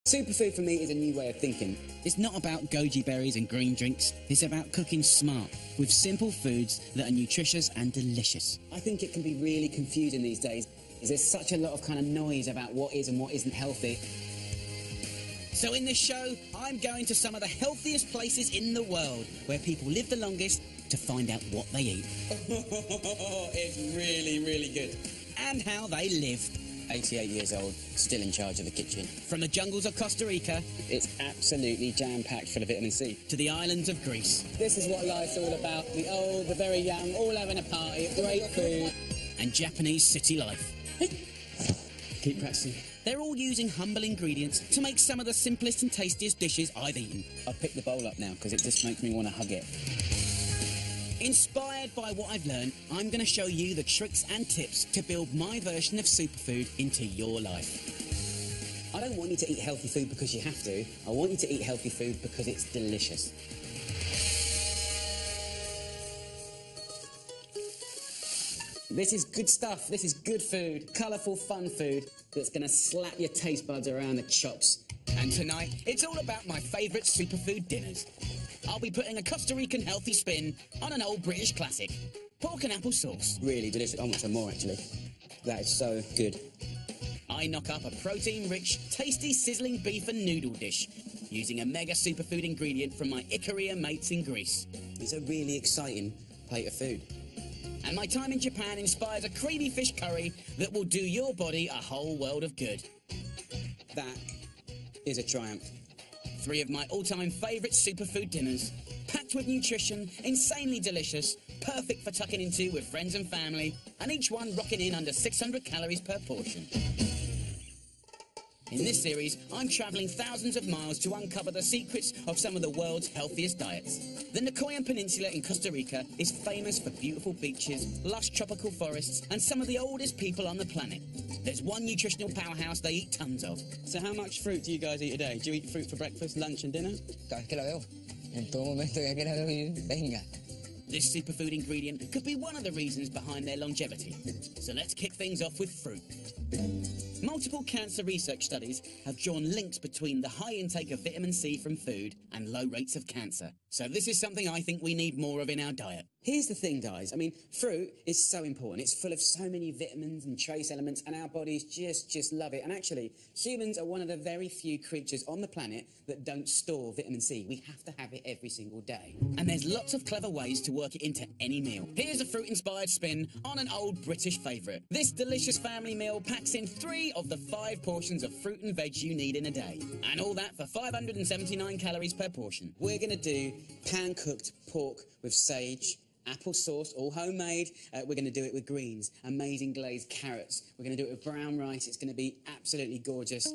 Superfood for me is a new way of thinking. It's not about goji berries and green drinks. It's about cooking smart, with simple foods that are nutritious and delicious. I think it can be really confusing these days. There's such a lot of kind of noise about what is and what isn't healthy. So in this show, I'm going to some of the healthiest places in the world, where people live the longest, to find out what they eat. It's really, really good. And how they live. 88 years old, still in charge of the kitchen. From the jungles of Costa Rica, it's absolutely jam-packed full of vitamin C, to the islands of Greece. This is what life's all about. The old, the very young, all having a party, great food. And Japanese city life. Keep practicing. They're all using humble ingredients to make some of the simplest and tastiest dishes I've eaten. I'll pick the bowl up now because it just makes me want to hug it. Inspired by what I've learned, I'm going to show you the tricks and tips to build my version of superfood into your life. I don't want you to eat healthy food because you have to. I want you to eat healthy food because it's delicious. This is good stuff. This is good food. Colourful, fun food that's going to slap your taste buds around the chops. And tonight, it's all about my favourite superfood dinners. I'll be putting a Costa Rican healthy spin on an old British classic. Pork and apple sauce. Really delicious. I want some more, actually. That is so good. I knock up a protein-rich, tasty, sizzling beef and noodle dish, using a mega superfood ingredient from my Ikaria mates in Greece. It's a really exciting plate of food. And my time in Japan inspires a creamy fish curry that will do your body a whole world of good. That is a triumph. 3 of my all-time favourite superfood dinners, packed with nutrition, insanely delicious, perfect for tucking into with friends and family, and each one rocking in under 600 calories per portion. In this series, I'm travelling thousands of miles to uncover the secrets of some of the world's healthiest diets. The Nicoyan Peninsula in Costa Rica is famous for beautiful beaches, lush tropical forests, and some of the oldest people on the planet. There's one nutritional powerhouse they eat tons of. So how much fruit do you guys eat a day? Do you eat fruit for breakfast, lunch and dinner? Cada vez que la veo, en todo momento ya que la veo, venga. This superfood ingredient could be one of the reasons behind their longevity. So let's kick things off with fruit. Multiple cancer research studies have drawn links between the high intake of vitamin C from food and low rates of cancer. So this is something I think we need more of in our diet. Here's the thing, guys. I mean, fruit is so important. It's full of so many vitamins and trace elements, and our bodies just love it. And actually, humans are one of the very few creatures on the planet that don't store vitamin C. We have to have it every single day. And there's lots of clever ways to work it into any meal. Here's a fruit-inspired spin on an old British favourite. This delicious family meal packs in 3 of the 5 portions of fruit and veg you need in a day. And all that for 579 calories per portion. We're going to do pan-cooked pork with sage, apple sauce, all homemade. We're going to do it with greens, amazing glazed carrots. We're going to do it with brown rice. It's going to be absolutely gorgeous.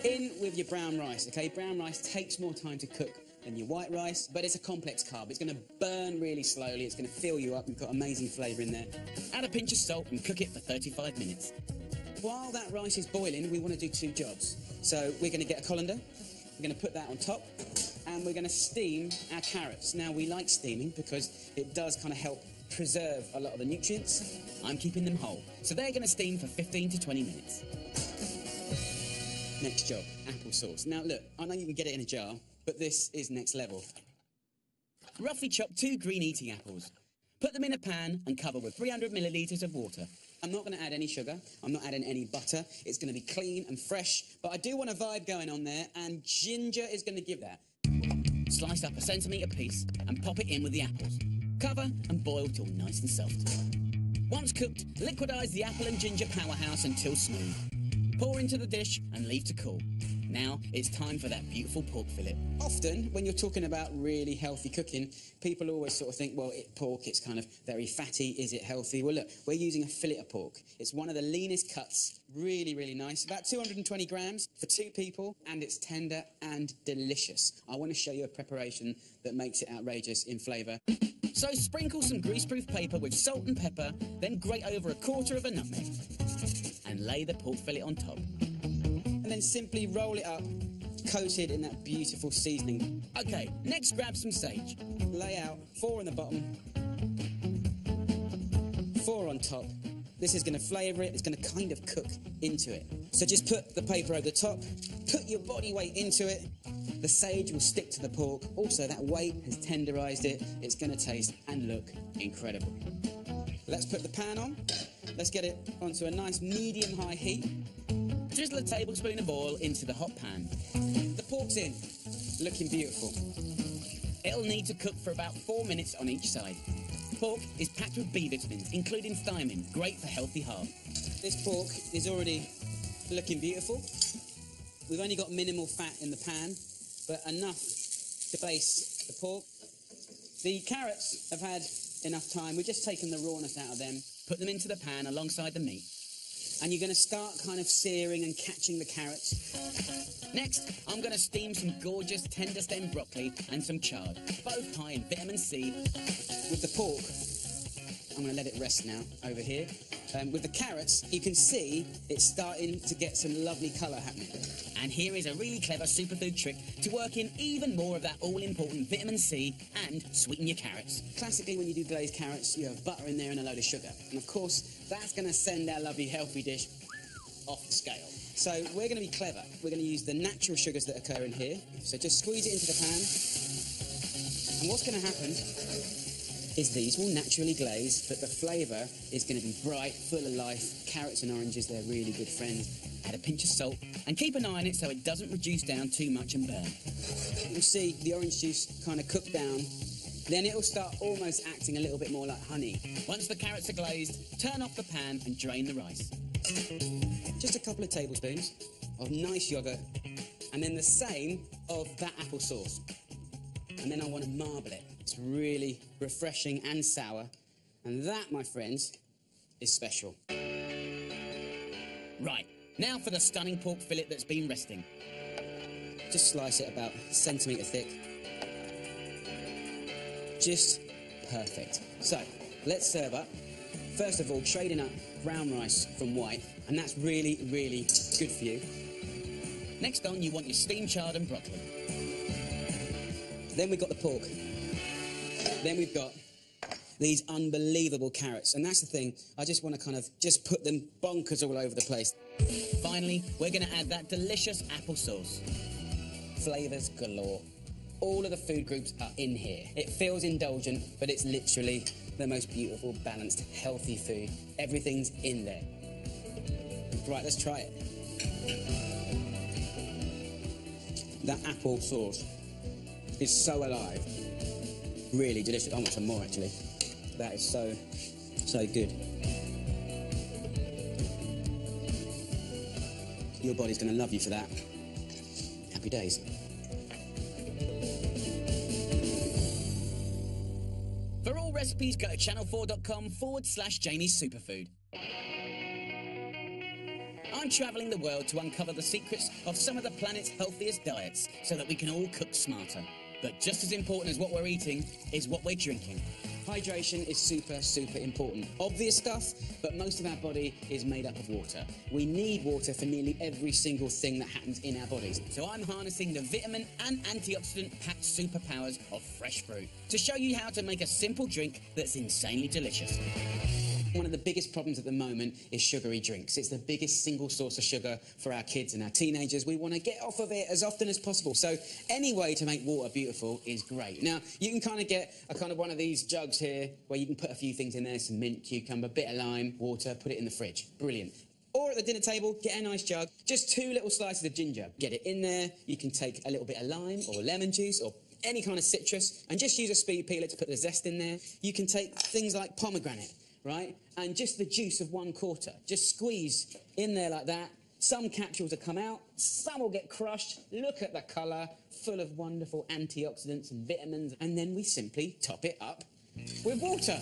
In with your brown rice, okay? Brown rice takes more time to cook than your white rice, but it's a complex carb. It's going to burn really slowly. It's going to fill you up. You've got amazing flavour in there. Add a pinch of salt and cook it for 35 minutes. While that rice is boiling, we want to do 2 jobs. So we're going to get a colander. We're going to put that on top. And we're going to steam our carrots. Now, we like steaming because it does kind of help preserve a lot of the nutrients. I'm keeping them whole, so they're going to steam for 15 to 20 minutes. Next job, apple sauce. Now, look, I know you can get it in a jar, but this is next level. Roughly chop 2 green eating apples. Put them in a pan and cover with 300 millilitres of water. I'm not going to add any sugar. I'm not adding any butter. It's going to be clean and fresh, but I do want a vibe going on there, and ginger is going to give that. Slice up a centimetre piece and pop it in with the apples. Cover and boil till nice and soft. Once cooked, liquidise the apple and ginger powerhouse until smooth. Pour into the dish and leave to cool. Now it's time for that beautiful pork fillet. Often, when you're talking about really healthy cooking, people always sort of think, well, pork, it's kind of very fatty. Is it healthy? Well, look, we're using a fillet of pork. It's one of the leanest cuts. Really, really nice. About 220 grams for 2 people, and it's tender and delicious. I want to show you a preparation that makes it outrageous in flavour. So sprinkle some greaseproof paper with salt and pepper, then grate over 1/4 of a nutmeg. And lay the pork fillet on top. And then simply roll it up, coated in that beautiful seasoning. OK, next grab some sage. Lay out 4 on the bottom, 4 on top. This is going to flavour it. It's going to kind of cook into it. So just put the paper over the top, put your body weight into it. The sage will stick to the pork. Also, that weight has tenderised it. It's going to taste and look incredible. Let's put the pan on. Let's get it onto a nice medium-high heat. Drizzle a tablespoon of oil into the hot pan. The pork's in, looking beautiful. It'll need to cook for about 4 minutes on each side. Pork is packed with B vitamins, including thiamine, great for healthy heart. This pork is already looking beautiful. We've only got minimal fat in the pan, but enough to baste the pork. The carrots have had enough time. We've just taken the rawness out of them. Put them into the pan alongside the meat. And you're going to start kind of searing and catching the carrots. Next, I'm going to steam some gorgeous tender stem broccoli and some chard, both high in vitamin C. With the pork, I'm going to let it rest now over here. With the carrots, you can see it's starting to get some lovely colour happening. And here is a really clever superfood trick to work in even more of that all-important vitamin C and sweeten your carrots. Classically, when you do glazed carrots, you have butter in there and a load of sugar. And of course, that's going to send our lovely healthy dish off the scale. So we're going to be clever. We're going to use the natural sugars that occur in here. So just squeeze it into the pan. And what's going to happen is these will naturally glaze, but the flavour is going to be bright, full of life. Carrots and oranges, they're really good friends. Add a pinch of salt and keep an eye on it so it doesn't reduce down too much and burn. You'll see the orange juice kind of cook down. Then it'll start almost acting a little bit more like honey. Once the carrots are glazed, turn off the pan and drain the rice. Just a couple of tablespoons of nice yoghurt, and then the same of that apple sauce. And then I want to marble it. It's really refreshing and sour. And that, my friends, is special. Right, now for the stunning pork fillet that's been resting. Just slice it about a centimetre thick. Just perfect. So, let's serve up. First of all, trading up brown rice from white, and that's really, really good for you. Next on, you want your steamed chard and broccoli. Then we've got the pork. Then we've got these unbelievable carrots. And that's the thing, I just want to kind of just put them bonkers all over the place. Finally, we're going to add that delicious apple sauce. Flavours galore. All of the food groups are in here. It feels indulgent, but it's literally the most beautiful, balanced, healthy food. Everything's in there. Right, let's try it. That apple sauce is so alive. Really delicious. I want some more, actually. That is so, so good. Your body's going to love you for that. Happy days. For all recipes, go to channel4.com/Jamie's Superfood. I'm travelling the world to uncover the secrets of some of the planet's healthiest diets so that we can all cook smarter. But just as important as what we're eating is what we're drinking. Hydration is super, super important. Obvious stuff, but most of our body is made up of water. We need water for nearly every single thing that happens in our bodies. So I'm harnessing the vitamin and antioxidant-packed superpowers of fresh fruit to show you how to make a simple drink that's insanely delicious. One of the biggest problems at the moment is sugary drinks. It's the biggest single source of sugar for our kids and our teenagers. We want to get off of it as often as possible. So any way to make water beautiful is great. Now, you can kind of get a kind of one of these jugs here where you can put a few things in there, some mint, cucumber, bit of lime, water, put it in the fridge. Brilliant. Or at the dinner table, get a nice jug, just 2 little slices of ginger. Get it in there. You can take a little bit of lime or lemon juice or any kind of citrus and just use a speed peeler to put the zest in there. You can take things like pomegranate, right? And just the juice of 1/4. Just squeeze in there like that. Some capsules will come out, some will get crushed. Look at the colour, full of wonderful antioxidants and vitamins. And then we simply top it up with water.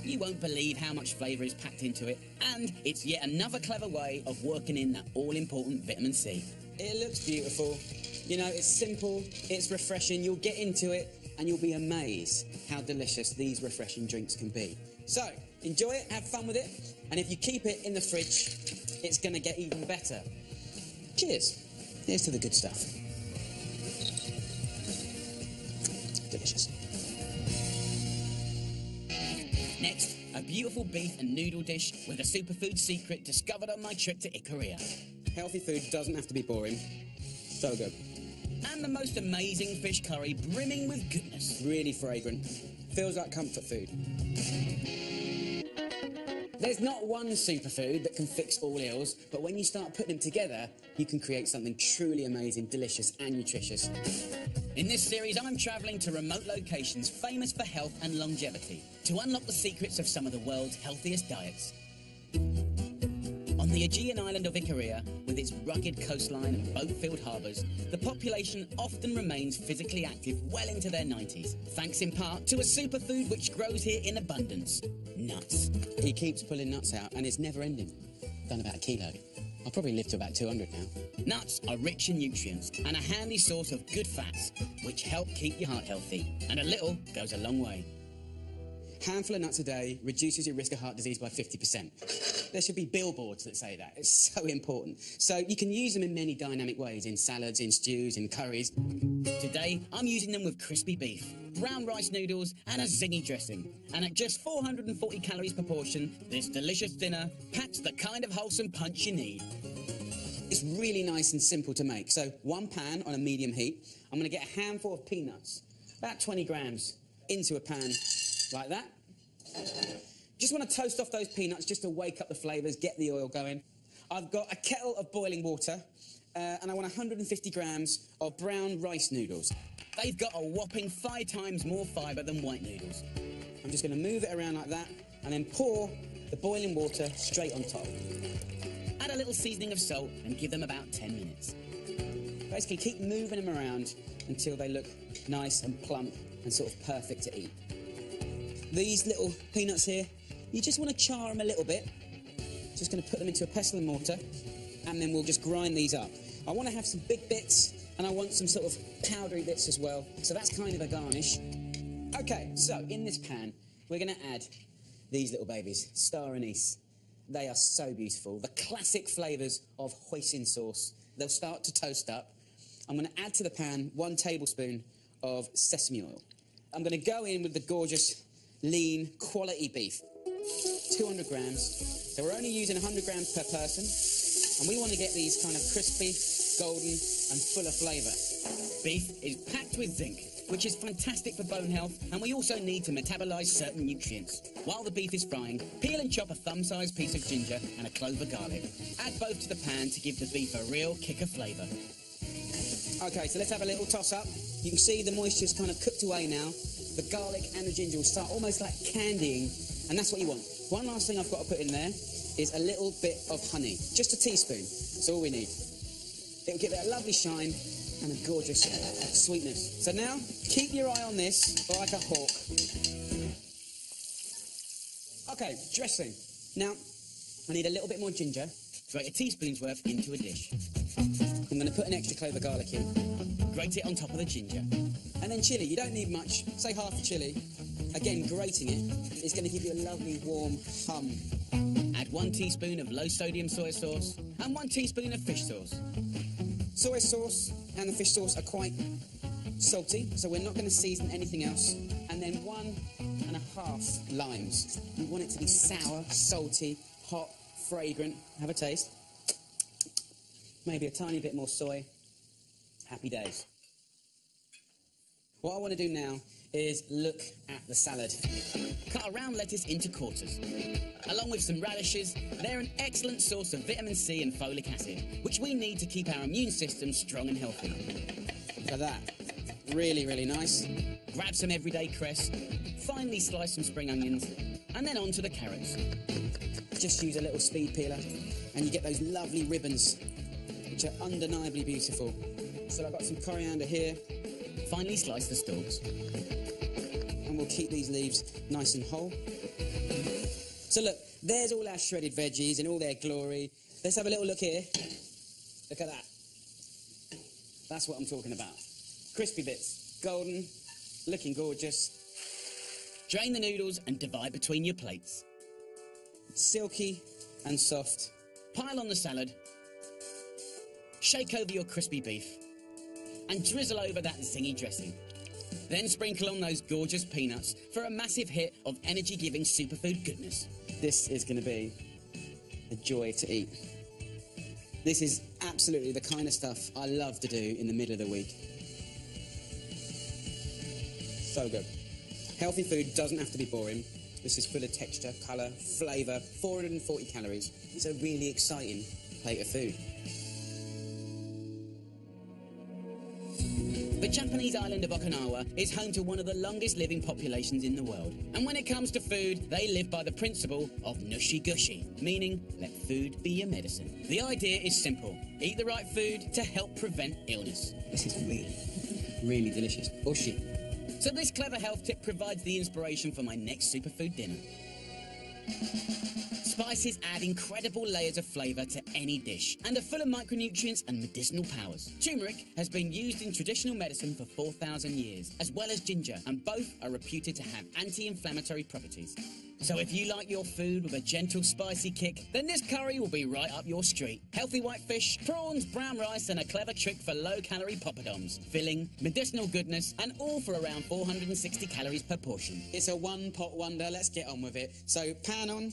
You won't believe how much flavour is packed into it, and it's yet another clever way of working in that all-important vitamin C. It looks beautiful. You know, it's simple, it's refreshing. You'll get into it and you'll be amazed how delicious these refreshing drinks can be. So, enjoy it, have fun with it, and if you keep it in the fridge, it's going to get even better. Cheers. Here's to the good stuff. Delicious. Next, a beautiful beef and noodle dish with a superfood secret discovered on my trip to Ikaria. Healthy food doesn't have to be boring. So good. And the most amazing fish curry brimming with goodness. Really fragrant. Feels like comfort food. There's not one superfood that can fix all ills, but when you start putting them together, you can create something truly amazing, delicious and nutritious. In this series, I'm travelling to remote locations famous for health and longevity to unlock the secrets of some of the world's healthiest diets. On the Aegean island of Ikaria, with its rugged coastline and boat-filled harbours, the population often remains physically active well into their 90s, thanks in part to a superfood which grows here in abundance: nuts. He keeps pulling nuts out and it's never ending. Done about a kilo. I'll probably live to about 200 now. Nuts are rich in nutrients and a handy source of good fats, which help keep your heart healthy. And a little goes a long way. Handful of nuts a day reduces your risk of heart disease by 50%. There should be billboards that say that. It's so important. So you can use them in many dynamic ways, in salads, in stews, in curries. Today, I'm using them with crispy beef, brown rice noodles and a zingy dressing. And at just 440 calories per portion, this delicious dinner packs the kind of wholesome punch you need. It's really nice and simple to make. So one pan on a medium heat. I'm going to get a handful of peanuts, about 20 grams, into a pan like that. Just want to toast off those peanuts just to wake up the flavours, get the oil going. I've got a kettle of boiling water and I want 150 grams of brown rice noodles. They've got a whopping 5 times more fibre than white noodles. I'm just going to move it around like that and then pour the boiling water straight on top. Add a little seasoning of salt and give them about 10 minutes. Basically keep moving them around until they look nice and plump and sort of perfect to eat. These little peanuts here, you just want to char them a little bit. Just going to put them into a pestle and mortar, and then we'll just grind these up. I want to have some big bits, and I want some sort of powdery bits as well, so that's kind of a garnish. Okay, so in this pan, we're going to add these little babies, star anise. They are so beautiful. The classic flavours of hoisin sauce. They'll start to toast up. I'm going to add to the pan 1 tablespoon of sesame oil. I'm going to go in with the gorgeous lean quality beef, 200 grams. So we're only using 100 grams per person, and we want to get these kind of crispy, golden and full of flavour. Beef is packed with zinc, which is fantastic for bone health, and we also need to metabolise certain nutrients. While the beef is frying, peel and chop a thumb-sized piece of ginger and a clove of garlic. Add both to the pan to give the beef a real kick of flavour. Okay, so let's have a little toss-up. You can see the moisture's kind of cooked away now. The garlic and the ginger will start almost like candying, and that's what you want. One last thing I've got to put in there is a little bit of honey. Just a teaspoon. That's all we need. It'll give it a lovely shine and a gorgeous sweetness. So now, keep your eye on this like a hawk. Okay, dressing. Now, I need a little bit more ginger. Grate a teaspoon's worth into a dish. I'm going to put an extra clove of garlic in. Grate it on top of the ginger. And then chilli. You don't need much. Say half a chilli. Again, grating it is going to give you a lovely warm hum. Add 1 teaspoon of low-sodium soy sauce and 1 teaspoon of fish sauce. Soy sauce and the fish sauce are quite salty, so we're not going to season anything else. And then 1.5 limes. We want it to be sour, salty, hot, fragrant. Have a taste. Maybe a tiny bit more soy. Happy days. What I want to do now is look at the salad. Cut a round lettuce into quarters. Along with some radishes, they're an excellent source of vitamin C and folic acid, which we need to keep our immune system strong and healthy. Look at that. Really, really nice. Grab some everyday cress, finely slice some spring onions, and then on to the carrots. Just use a little speed peeler, and you get those lovely ribbons, which are undeniably beautiful. So I've got some coriander here. Finely slice the stalks. And we'll keep these leaves nice and whole. So look, there's all our shredded veggies in all their glory. Let's have a little look here. Look at that. That's what I'm talking about. Crispy bits, golden, looking gorgeous. Drain the noodles and divide between your plates. Silky and soft. Pile on the salad. Shake over your crispy beef. And drizzle over that zingy dressing. Then sprinkle on those gorgeous peanuts for a massive hit of energy-giving superfood goodness. This is going to be a joy to eat. This is absolutely the kind of stuff I love to do in the middle of the week. So good. Healthy food doesn't have to be boring. This is full of texture, colour, flavour, 440 calories. It's a really exciting plate of food. The Japanese island of Okinawa is home to one of the longest living populations in the world. And when it comes to food, they live by the principle of nushi-gushi, meaning let food be your medicine. The idea is simple. Eat the right food to help prevent illness. This is really, really delicious. Oshi. So this clever health tip provides the inspiration for my next superfood dinner. Spices add incredible layers of flavour to any dish and are full of micronutrients and medicinal powers. Turmeric has been used in traditional medicine for 4,000 years, as well as ginger, and both are reputed to have anti-inflammatory properties. So if you like your food with a gentle spicy kick, then this curry will be right up your street. Healthy white fish, prawns, brown rice, and a clever trick for low-calorie poppadoms. Filling, medicinal goodness, and all for around 460 calories per portion. It's a one-pot wonder. Let's get on with it. So pan on,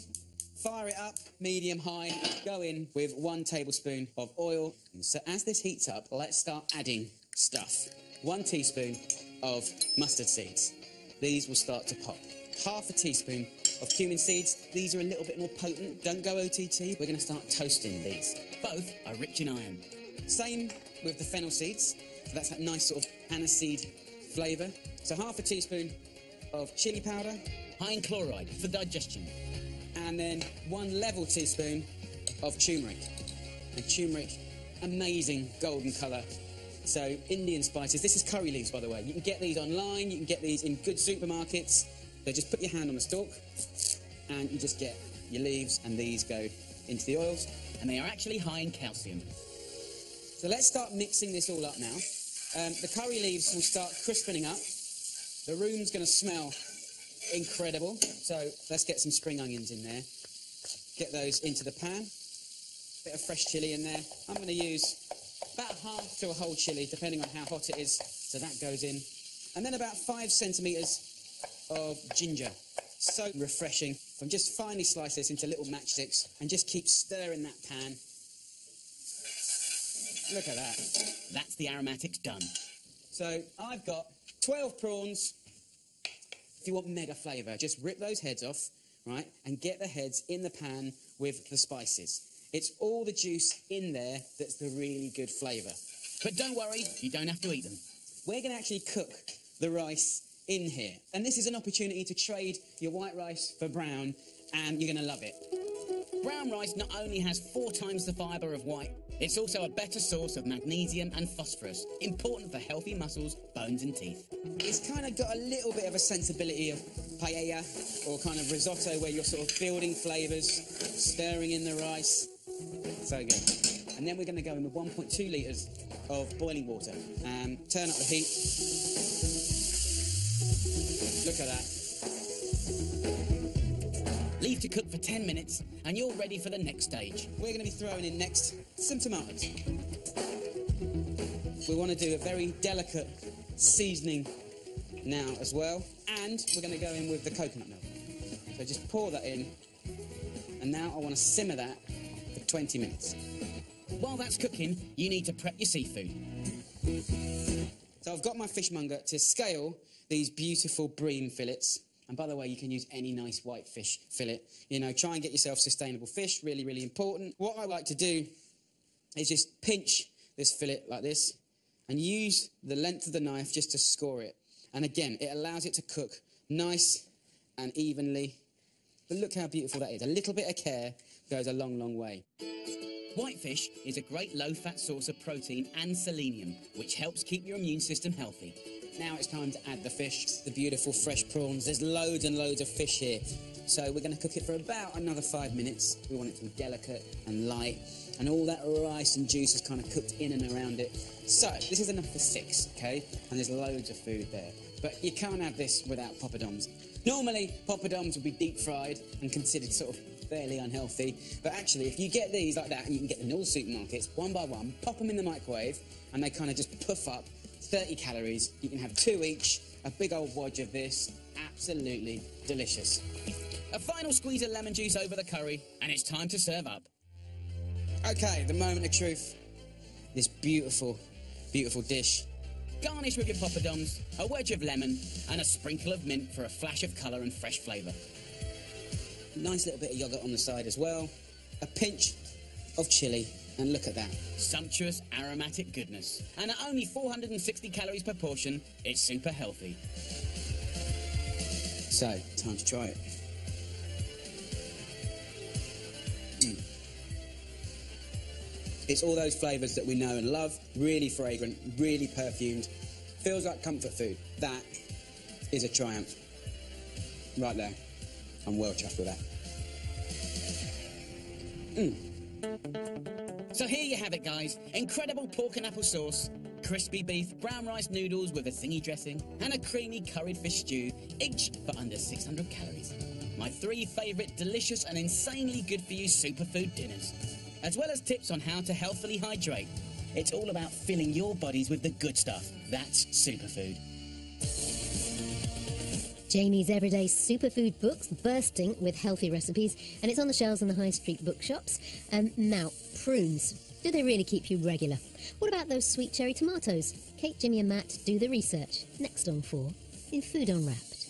fire it up, medium high. Go in with 1 tablespoon of oil. So as this heats up, let's start adding stuff. 1 teaspoon of mustard seeds. These will start to pop. Half a teaspoon of cumin seeds. These are a little bit more potent. Don't go OTT. We're going to start toasting these. Both are rich in iron. Same with the fennel seeds. So that's that nice sort of aniseed flavour. So half a teaspoon of chilli powder. High in chloride for digestion. And then 1 level teaspoon of turmeric. And turmeric, amazing golden colour. So Indian spices. This is curry leaves, by the way. You can get these online. You can get these in good supermarkets. So just put your hand on the stalk and you just get your leaves, and these go into the oils. And they are actually high in calcium. So let's start mixing this all up now. The curry leaves will start crispening up. The room's going to smell incredible. So let's get some spring onions in there. Get those into the pan. Bit of fresh chilli in there. I'm going to use about half to a whole chilli, depending on how hot it is. So that goes in. And then about 5 centimetres of ginger. So refreshing. So I'm just finely slice this into little matchsticks and just keep stirring that pan. Look at that. That's the aromatics done. So I've got 12 prawns. If you want mega flavour, just rip those heads off, right, and get the heads in the pan with the spices. It's all the juice in there that's the really good flavour. But don't worry, you don't have to eat them. We're going to actually cook the rice in here. And this is an opportunity to trade your white rice for brown, and you're going to love it. Brown rice not only has 4 times the fibre of white, it's also a better source of magnesium and phosphorus, important for healthy muscles, bones and teeth. It's kind of got a little bit of a sensibility of paella or kind of risotto, where you're sort of building flavours, stirring in the rice. So good. And then we're going to go in with 1.2 litres of boiling water. Turn up the heat. Look at that. Leave to cook for 10 minutes and you're ready for the next stage. We're going to be throwing in next some tomatoes. We want to do a very delicate seasoning now as well. And we're going to go in with the coconut milk. So just pour that in. And now I want to simmer that for 20 minutes. While that's cooking, you need to prep your seafood. So I've got my fishmonger to scale these beautiful bream fillets. And by the way, you can use any nice white fish fillet. You know, try and get yourself sustainable fish, really, really important. What I like to do is just pinch this fillet like this and use the length of the knife just to score it. And again, it allows it to cook nice and evenly. But look how beautiful that is. A little bit of care goes a long, long way. Whitefish is a great low-fat source of protein and selenium, which helps keep your immune system healthy. Now it's time to add the fish, the beautiful fresh prawns. There's loads and loads of fish here. So we're going to cook it for about another 5 minutes. We want it to be delicate and light, and all that rice and juice is kind of cooked in and around it. So this is enough for 6, okay? And there's loads of food there. But you can't have this without poppadoms. Normally, poppadoms would be deep fried and considered sort of fairly unhealthy. But actually, if you get these like that, and you can get them in all the supermarkets, one by one, pop them in the microwave, and they kind of just puff up 30 calories. You can have 2 each, a big old wodge of this. Absolutely delicious. A final squeeze of lemon juice over the curry, and it's time to serve up. Okay, the moment of truth. This beautiful, beautiful dish. Garnish with your poppadoms, a wedge of lemon, and a sprinkle of mint for a flash of colour and fresh flavour. Nice little bit of yoghurt on the side as well. A pinch of chilli, and look at that. Sumptuous, aromatic goodness. And at only 460 calories per portion, it's super healthy. So, time to try it. It's all those flavours that we know and love. Really fragrant, really perfumed. Feels like comfort food. That is a triumph. Right there. I'm well chuffed with that. So here you have it, guys. Incredible pork and apple sauce, crispy beef, brown rice noodles with a thingy dressing, and a creamy curried fish stew, each for under 600 calories. My 3 favourite delicious and insanely good for you superfood dinners. As well as tips on how to healthily hydrate. It's all about filling your bodies with the good stuff. That's superfood. Jamie's Everyday Superfood books bursting with healthy recipes, and it's on the shelves in the high street bookshops. Now, prunes. Do they really keep you regular? What about those sweet cherry tomatoes? Kate, Jimmy and Matt do the research. Next on 4 in Food Unwrapped.